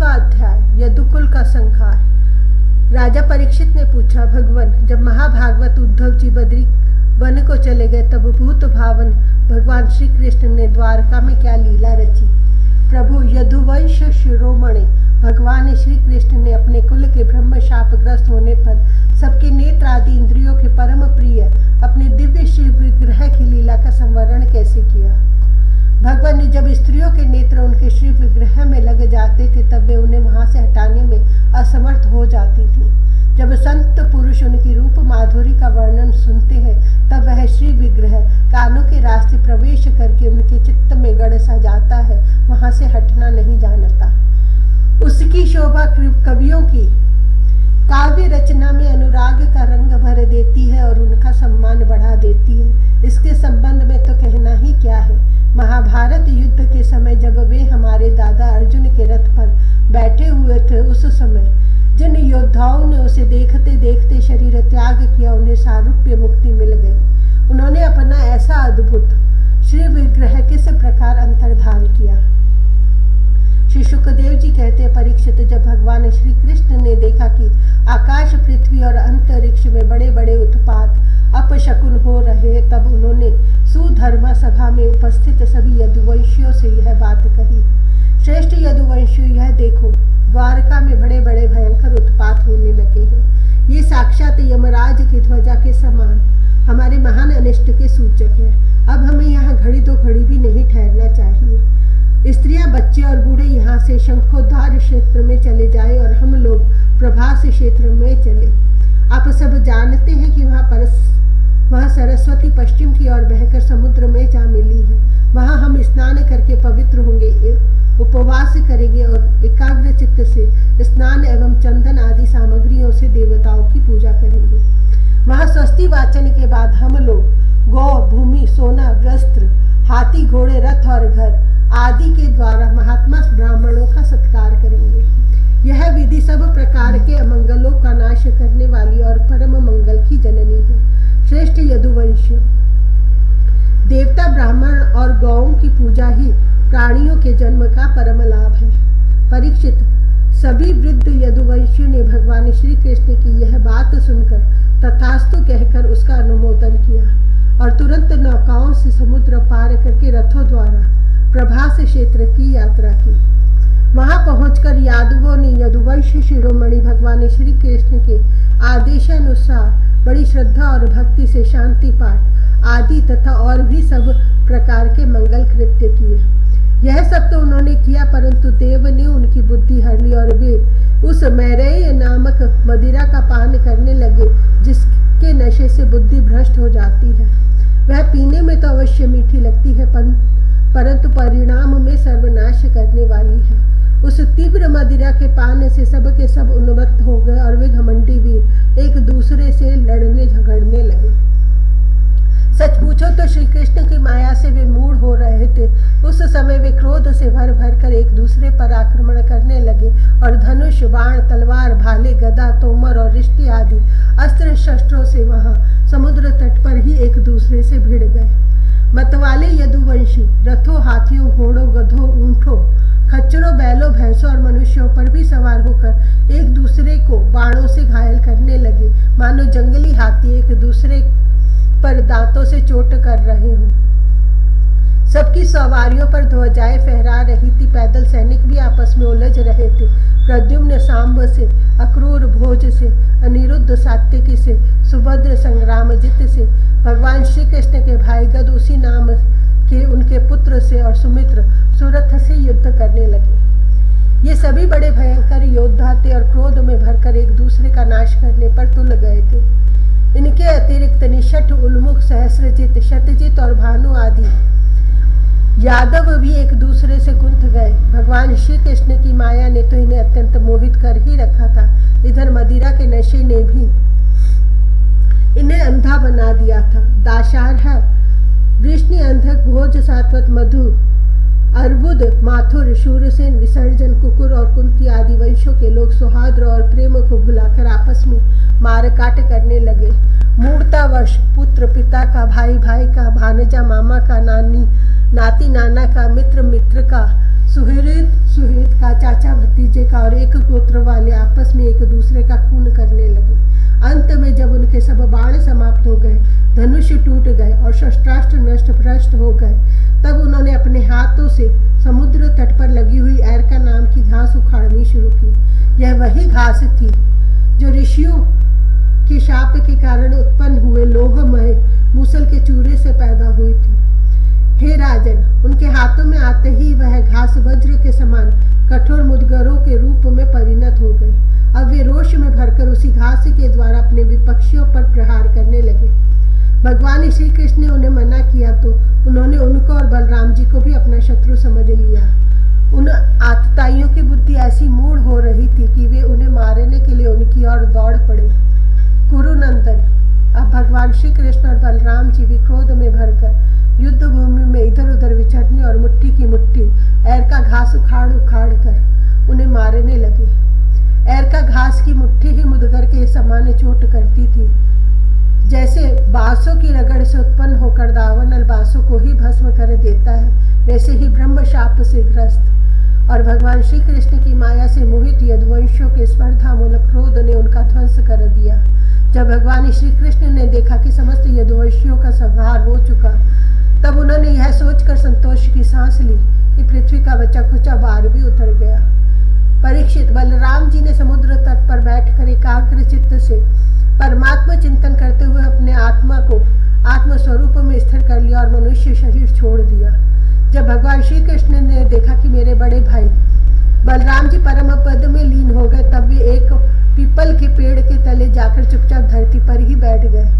21वां अध्याय यदुकुल का संहार। राजा परीक्षित ने पूछा, भगवान, जब महाभागवत उद्धव जी बद्री वन को चले गए तब भूत भावन भगवान श्री कृष्ण ने द्वारका में क्या लीला रची? प्रभु, यदुवंश शिरोमणि भगवान श्री कृष्ण ने अपने कुल के ब्रह्म शापग्रस्त होने पर सबके नेत्र आदि इंद्रियों के परम प्रिय अपने दिव्य शिव विग्रह की लीला का संवरण कैसे किया? भगवान ने जब स्त्रियों के नेत्र उनके श्री विग्रह में लग जाते थे तब वे उन्हें वहां से हटाने में असमर्थ हो जाती थी। जब संत पुरुष उनकी रूप माधुरी का वर्णन सुनते हैं तब वह श्री विग्रह कानों के रास्ते प्रवेश करके उनके चित्त में गड़ सा जाता है, वहां से हटना नहीं जानता। उसकी शोभा कवियों की काव्य रचना में अनुराग का रंग भर देती है और उनका सम्मान बढ़ा देती है। इसके संबंध में तो कहना ही क्या है। महाभारत युद्ध के समय जब वे हमारे दादा अर्जुन के रथ पर बैठे हुए थे, उस समय जिन योद्धाओं ने उसे देखते देखते शरीर त्याग किया, उन्हें सारूप्य मुक्ति मिल गई। उन्होंने अपना ऐसा अद्भुत श्री विग्रह किस प्रकार अंतर्धान किया? श्री शुकदेव जी कहते हैं, परीक्षित, जब भगवान श्री कृष्ण ने देखा कि आकाश, पृथ्वी और अंतरिक्ष में बड़े बड़े उत्पात अपशकुन हो रहे, तब उन्होंने सुधर्मा सभा में उपस्थित सभी यदुवंशियों से यह बात कही। श्रेष्ठ यदुवंशियों, यह देखो, द्वारका में बड़े बड़े भयंकर उत्पात होने लगे हैं। ये साक्षात यमराज की ध्वजा के समान हमारे महान अनिष्ट के सूचक है। अब हमें यहाँ घड़ी दो घड़ी भी नहीं ठहरना चाहिए। स्त्रियां, बच्चे और बूढ़े यहाँ से शंखोद्धार क्षेत्र में चले जाए और हम लोग प्रभास क्षेत्र में चले। आप सब जानते हैं कि वहाँ सरस्वती पश्चिम की ओर बहकर समुद्र में जा मिली है। वहाँ हम स्नान करके पवित्र होंगे, उपवास करेंगे और एकाग्र चित्त से स्नान एवं चंदन आदि सामग्रियों से देवताओं की पूजा करेंगे। वहाँ स्वस्ति वाचन के बाद हम लोग गौ, भूमि, सोना, वस्त्र, हाथी, घोड़े, रथ और घर आदि के द्वारा महात्मा ब्राह्मणों का सत्कार करेंगे। यह विधि सब प्रकार के अमंगलों का नाश करने वाली और परम मंगल की जननी है। श्रेष्ठ यदुवंश, देवता, ब्राह्मण और गौओं की पूजा ही प्राणियों के जन्म का परम लाभ है। परीक्षित, सभी वृद्ध यदुवंशियों ने भगवान श्री कृष्ण की यह बात सुनकर तथास्तु कहकर उसका अनुमोदन किया और तुरंत नौकाओं से समुद्र पार करके रथों द्वारा प्रभास क्षेत्र की यात्रा की। वहां पहुंचकर यादवों ने यदुवंश शिरोमणि भगवान श्री कृष्ण के आदेशानुसार बड़ी श्रद्धा और भक्ति से शांति पाठ आदि तथा और भी सब प्रकार के मंगल कृत्य किए। यह सब तो उन्होंने किया, परंतु देव ने उनकी बुद्धि हर ली और वे उस मैरेय नामक मदिरा का पान करने लगे, जिसके नशे से बुद्धि भ्रष्ट हो जाती है। वह पीने में तो अवश्य मीठी लगती है, परंतु परिणाम में सर्वनाश करने वाली है। उस तीव्र मदिरा के पान से सब के सब उन्मत्त हो गए और वे घमंडी वीर एक दूसरे से लड़ने झगड़ने लगे। सच पूछो तो श्री कृष्ण की माया से वे मूढ़ हो रहे थे। उस समय वे क्रोध से भर भर कर एक दूसरे पर आक्रमण करने लगे और धनुष, बाण, तलवार, भाले, गदा, तोमर और रिष्टि आदि अस्त्र शस्त्रों से वहां समुद्र तट पर ही एक दूसरे से भिड़ गए। मतवाले यदुवंशी रथों, हाथियों, घोड़ों, गधों, ऊंटों, खच्चरों, बैलों, भैंसों और मनुष्यों पर भी सवार होकर एक दूसरे को बाणों से घायल करने लगे, मानो जंगली हाथी एक दूसरे पर दांतों से चोट कर रहे हों। सबकी सवारियों पर ध्वजाएं फहरा रही थी। पैदल सैनिक भी आपस में उलझ रहे थे। प्रद्युम्न सांब से, अक्रूर भोज से, अनिरुद्ध सात्यकी से, सुभद्र संग्रामजित से, भगवान श्री कृष्ण के भाई गद उसी नाम के उनके पुत्र से और सुमित्र सुरथ से युद्ध करने लगे। ये सभी बड़े भयंकर योद्धा थे और क्रोध में भरकर एक दूसरे का नाश करने पर तुल गए थे। इनके अतिरिक्त निषठ, उल्मुख, सहस्रजित, शतजित और भानु आदि यादव भी एक दूसरे से गुंथ गए। भगवान श्री कृष्ण की माया ने तो इन्हें अत्यंत मोहित कर ही रखा था, इधर मदिरा के नशे ने भी इन्हें अंधा बना दिया था। दाशारह, वृष्णि, अंधक, भोज, सात्वत, मधु, अर्बुद, माथुर, शूरसेन, विसर्जन, कुकुर और कुंती आदि वंशों के लोग सौहार्द और प्रेम को भुलाकर आपस में मारकाट करने लगे। मूर्तावश पुत्र पिता का, भाई भाई का, भानजा मामा का, नानी नाती नाना का, मित्र मित्र का, सुहृद सुहृद का, चाचा भतीजे भतीजे का और एक गोत्र वाले आपस में एक दूसरे का खून करने लगे। अंत में जब उनके सब बाण समाप्त हो गए, धनुष टूट गए और शस्त्रास्त्र नष्ट भ्रष्ट हो गए, तब उन्होंने अपने हाथों से समुद्र तट पर लगी हुई एरका नाम की घास उखाड़नी शुरू की। यह वही घास थी जो ऋषियों के शाप के कारण उत्पन्न हुए लोहमय मूसल के चूरे से पैदा हुई थी। हे राजन, उनके हाथों में आते ही वह घास वज्र के समान कठोर मुदगरों के रूप में परिणत हो गई। अब वे रोष में भरकर उसी घास के द्वारा अपने विपक्षियों पर प्रहार करने लगे। भगवान श्री कृष्ण ने उन्हें मना किया तो उन्होंने उनको और बलराम जी को भी अपना शत्रु समझ लिया। उन आतताइयों की बुद्धि ऐसी मूढ़ हो रही थी कि वे उन्हें मारने के लिए उनकी ओर दौड़ पड़े। कुरुनंदन, अब भगवान श्री कृष्ण और बलराम जी भी क्रोध में भरकर युद्ध भूमि में इधर उधर विचरने और मुट्ठी की मुट्ठी एरका घास उखाड़ उखाड़ कर उन्हें मारने लगे। एरका घास की मुट्ठी ही मुदगर के समान चोट करती थी। जैसे बांसों की रगड़ से उत्पन्न होकर दावानल बांसों को ही भस्म कर देता है, वैसे ही ब्रह्म शाप से ग्रस्त और भगवान श्री कृष्ण की माया से मोहित यदुवंशियों के स्पर्धामूलक क्रोध ने उनका ध्वंस कर दिया। जब भगवान श्री कृष्ण ने देखा कि समस्त यदुवंशियों का संहार हो चुका, तब उन्होंने यह सोचकर संतोष की सांस ली कि पृथ्वी का बचा खुचा भार भी उतर गया। परीक्षित, बलराम जी ने समुद्र तट पर बैठकर एकाग्र चित्त से परमात्मा चिंतन करते हुए अपने आत्मा को आत्म स्वरूप में स्थिर कर लिया और मनुष्य शरीर छोड़ दिया। जब भगवान श्री कृष्ण ने देखा कि मेरे बड़े भाई बलराम जी परम पद में लीन हो गए, तब वे एक पीपल के पेड़ के तले जाकर चुपचाप धरती पर ही बैठ गए।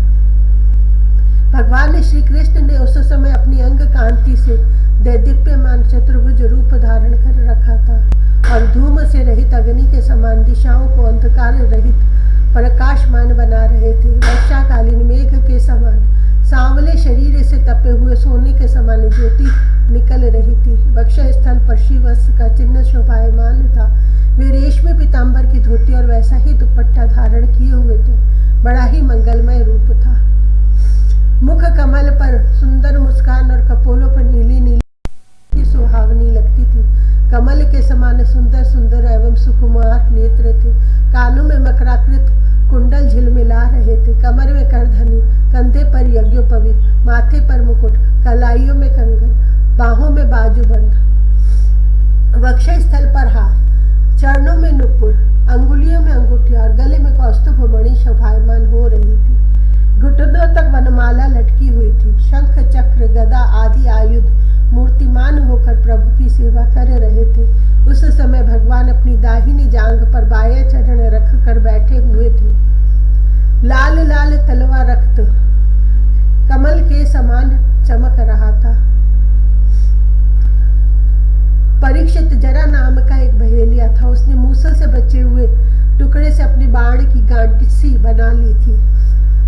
भगवान श्री कृष्ण ने उस समय अपनी अंग कांति से दैदीप्यमान चतुर्भुज रूप धारण कर रखा था और धूम से रहित अग्नि के समान दिशाओं को अंधकार रहित प्रकाशमान बना रहे थे। वर्षाकालीन मेघ के समान सांवले शरीर से तपे हुए सोने के समान ज्योति निकल रही थी। वक्ष स्थल पर शिवस का चिन्ह शोभायमान था। वे रेशमी पीताम्बर की धोती और वैसा ही दुपट्टा धारण किए हुए थे। बड़ा ही मंगलमय रूप था। मुख कमल पर सुंदर मुस्कान और कपोलों पर नीली नीली सुहावनी लगती थी। कमल के समान सुंदर सुंदर एवं सुकुमार नेत्र थे। कानों में मकराकृत कुंडल झिलमिला रहे थे। कमर में करधनी, कंधे पर यज्ञोपवीत, माथे पर मुकुट, कलाइयों में कंगन, बाहों में बाजूबंद, वक्ष स्थल पर हार, चरणों में नुपुर, अंगुलियों में अंगूठियां और गले में कौस्तुभ मणि शोभायमान हो रही थी। घुटनों तक वनमाला लटकी हुई थी। शंख, चक्र, गदा आदि आयुध मूर्तिमान होकर प्रभु की सेवा कर रहे थे। उस समय भगवान अपनी दाहिनी जांघ पर बायां चरण रख कर बैठे हुए थे। लाल लाल तलवा रक्त कमल के समान चमक रहा था। परीक्षित, जरा नाम का एक बहेलिया था। उसने मूसल से बचे हुए टुकड़े से अपनी बाण की गांठी बना ली थी।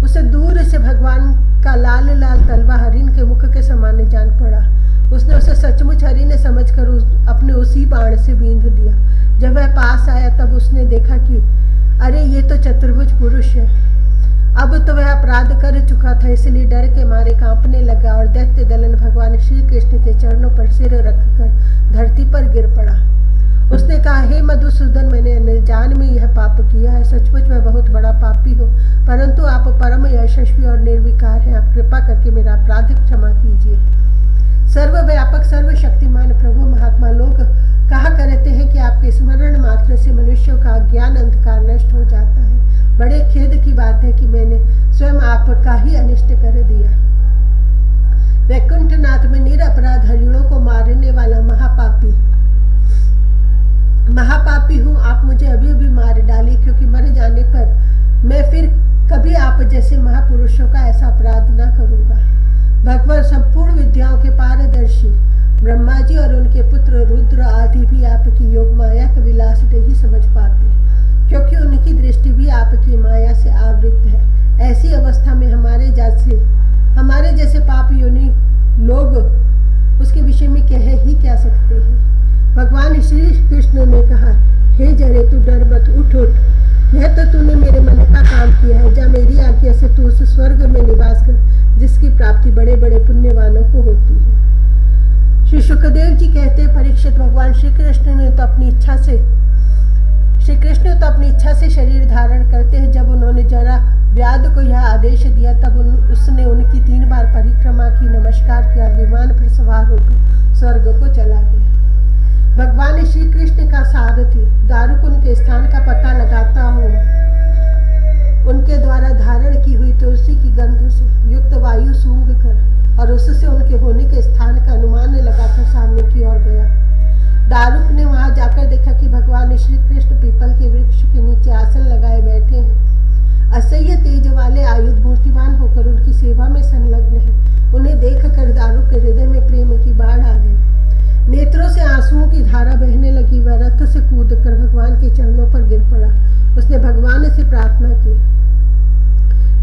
उसे दूर से भगवान का लाल लाल तलवा हरिण के मुख के समान जान पड़ा। उसने उसे सचमुच हरिण ने समझकर अपने उसी बाण से बींध दिया। जब वह पास आया तब उसने देखा कि अरे ये तो चतुर्भुज पुरुष है। अब तो वह अपराध कर चुका था, इसलिए डर के मारे कांपने लगा और दैत्य दलन भगवान श्री कृष्ण के चरणों पर सिर रखकर धरती पर गिर पड़ा। उसने कहा, हे मधुसूदन, मैंने अनजान में यह पाप किया है। सचमुच मैं बहुत बड़ा पापी हूँ, परंतु आप परम यशस्वी और निर्विकार हैं। आप कृपा करके मेरा अपराध क्षमा कीजिए। सर्वव्यापक सर्वशक्तिमान प्रभु महात्मा लोग कहा करते हैं कि आपके स्मरण मात्र से मनुष्यों का ज्ञान अंधकार नष्ट हो जाता है। बड़े खेद की बात है कि मैंने स्वयं आपका ही अनिष्ट कर दिया। वैकुंठनाथ में निरपराध हरिणों को मारने वाला महापापी हूँ। आप मुझे अभी अभी मार डाले, क्योंकि मर जाने पर मैं फिर कभी आप जैसे महापुरुषों का ऐसा अपराध न करूँगा। भगवान संपूर्ण विद्याओं के पारदर्शी ब्रह्मा जी और उनके पुत्र रुद्र आदि भी आपकी योग माया का विलास नहीं समझ पाते, क्योंकि उनकी दृष्टि भी आपकी माया से आवृत है। ऐसी अवस्था में हमारे जैसे पाप योनि लोग उसके विषय में कह ही क्या सकते हैं। भगवान श्री कृष्ण ने कहा, हे जरे तू डर मत, उठ उठ। यह तो तूने मेरे मन का काम किया है। जा मेरी आज्ञा से तू उस स्वर्ग में निवास कर जिसकी प्राप्ति बड़े बड़े पुण्यवानों को होती है। श्री सुखदेव जी कहते हैं, परीक्षित, भगवान श्री कृष्ण ने तो अपनी इच्छा से श्री कृष्ण तो अपनी इच्छा से शरीर धारण करते हैं। जब उन्होंने जरा व्याध को यह आदेश दिया तब उसने उनकी 3 बार परिक्रमा की, नमस्कार किया, विमान पर सवार होकर स्वर्ग को चला गया। भगवान श्री कृष्ण का सारथी दारुक उनके स्थान का पता लगाता हुआ उनके द्वारा धारण की हुई तुलसी की गंध से युक्त वायु सूंघ कर और उससे उनके होने के स्थान का अनुमान लगाकर सामने की ओर गया। दारुक ने वहां जाकर देखा कि भगवान श्री कृष्ण पीपल के वृक्ष के नीचे आसन लगाए बैठे हैं। असह्य तेज वाले आयुध मूर्तिमान होकर उनकी सेवा में संलग्न हैं। उन्हें देखकर दारुक के हृदय में प्रेम की बाढ़ आ गई। नेत्रों से आंसुओं की धारा बहने लगी। वह रथ से कूदकर भगवान के चरणों पर गिर पड़ा। उसने भगवान से प्रार्थना की,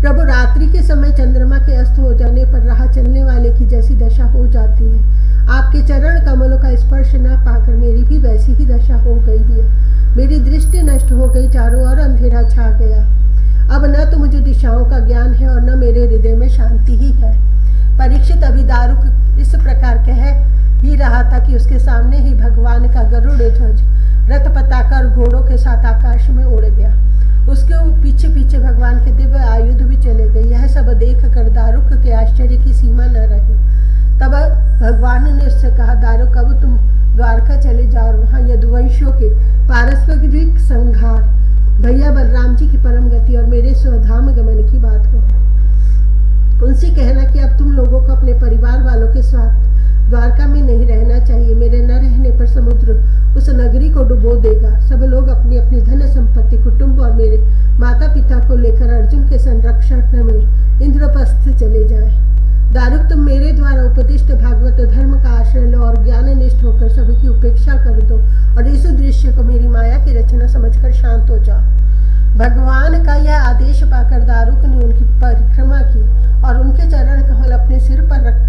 प्रभु, रात्रि के समय चंद्रमा के अस्त हो जाने पर राह चलने वाले की जैसी दशा हो जाती है, आपके चरण कमलों का स्पर्श न पाकर मेरी भी वैसी ही दशा हो गई है। मेरी दृष्टि नष्ट हो गई, चारों ओर अंधेरा छा गया। अब न तो मुझे दिशाओं का ज्ञान है और न मेरे हृदय में शांति ही है। परीक्षित अभी दारुक इस प्रकार कह ही रहा था कि उसके सामने ही भगवान का गरुड़ ध्वज रथ पताका और घोड़ों के साथ आकाश में उड़ गया। उसके पीछे पीछे भगवान के दिव्य आयुध भी चले गए। यह सब देख कर दारुक के आश्चर्य की सीमा न रही। तब भगवान ने उससे कहा, दारुक, अब तुम द्वारका चले जाओ और वहाँ यदुवंशियों के पारस्परिक संहार, भैया बलराम जी की परम गति और मेरे स्वधाम गमन की बात को उनसे कहना कि अब तुम लोगों को अपने परिवार वालों के साथ द्वारका में नहीं रहना चाहिए। मेरे न रहने पर समुद्र उस नगरी को डुबो देगा। सब लोग अपनी अपनी धन संपत्ति, कुटुंब और मेरे माता पिता को लेकर अर्जुन के संरक्षण में इंद्रप्रस्थ चले जाएं। दारुक, तुम मेरे द्वारा उपदिष्ट भागवत धर्म का आश्रय लो और ज्ञाननिष्ठ होकर सबकी उपेक्षा कर दो और इस दृश्य को मेरी माया की रचना समझकर शांत हो जाओ। भगवान का यह आदेश पाकर दारुक ने उनकी परिक्रमा की और उनके चरण कमल अपने सिर पर रख